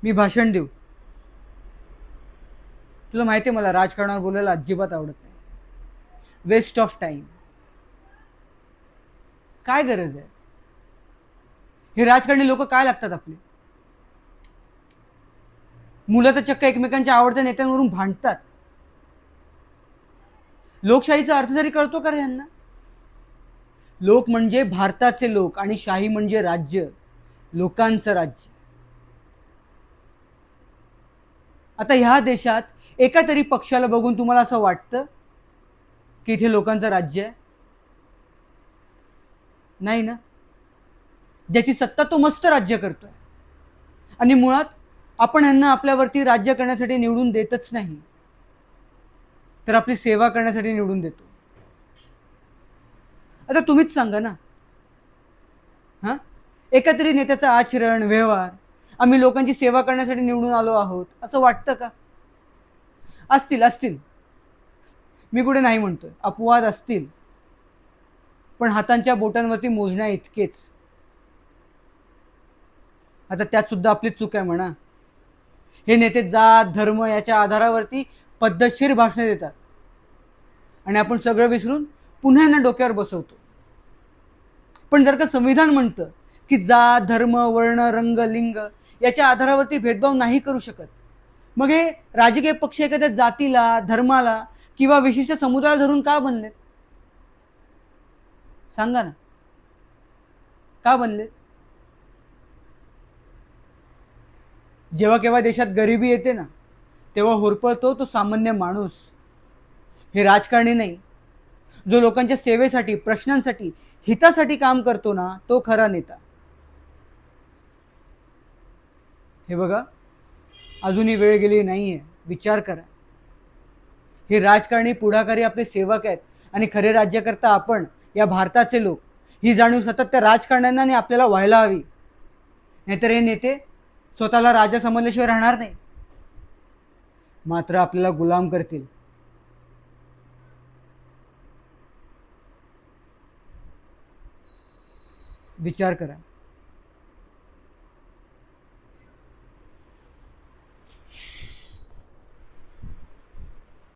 मी भाषण देऊ? तुला माहिती आहे मला राजकारणावर बोलायला अजिबात आवडत नाही. Waste of time. काय गरज आहे? हे राजकारणी लोक काय लागतात आपले? मुलं तर चक्क एकमेकांच्या आवडत्या नेत्यांवरून भांडतात. लोकशाहीचा अर्थ जरी कळतो का रे यांना? लोक म्हणजे भारताचे लोक आणि शाही म्हणजे राज्य, लोकांचं राज्य. आता ह्या देशात एका तरी पक्षाला बघून तुम्हाला असं वाटतं की इथे लोकांचं राज्य आहे? नाही ना. ज्याची सत्ता तो मस्त राज्य करतोय. आणि मुळात आपण यांना आपल्यावरती राज्य करण्यासाठी निवडून देतच नाही, तर आपली सेवा करण्यासाठी निवडून देतो. आता तुम्हीच सांगा ना. हा, एका तरी नेत्याचा आचरण व्यवहार आम्ही लोकांची सेवा करण्यासाठी निवडून आलो आहोत असं वाटतं का? असतील असतील, मी कुठे नाही म्हणतोय, अपवाद असतील, पण हातांच्या बोटांवरती मोजण्या इतकेच. आता त्यात सुद्धा आपलीच चूक आहे म्हणा. हे नेते जात धर्म याच्या आधारावरती पद्धतशीर भाषणे देतात आणि आपण सगळं विसरून पुन्हा यांना डोक्यावर बसवतो. पण जर का संविधान म्हणतं की जात धर्म वर्ण रंग लिंग याच्या आधारावरती भेदभाव नाही करू शकत, मग हे राजकीय पक्ष एखाद्या जातीला धर्माला किंवा विशिष्ट समुदायाला धरून का बनलेत? सांगा ना, का बनलेत? जेव्हा केव्हा देशात गरिबी येते ना, तेव्हा होरपळतो तो सामान्य माणूस. हे राजकारणी नाही. जो लोकांच्या सेवेसाठी प्रश्नांसाठी हितासाठी काम करतो ना, तो खरा नेता. हे बघा, अजूनही वेळ गेली नाहीये, विचार करा. हे राजकारणी पुढाकारी आपले सेवक आहेत आणि खरे राज्यकर्ता आपण या भारताचे लोक. ही जाणीव सतत त्या राजकारण्यांना आणि आपल्याला व्हायला हवी. नाहीतर हे नेते स्वतःला राजा समजल्याशिवाय राहणार नाही, मात्र आपल्याला गुलाम करतील. विचार करा.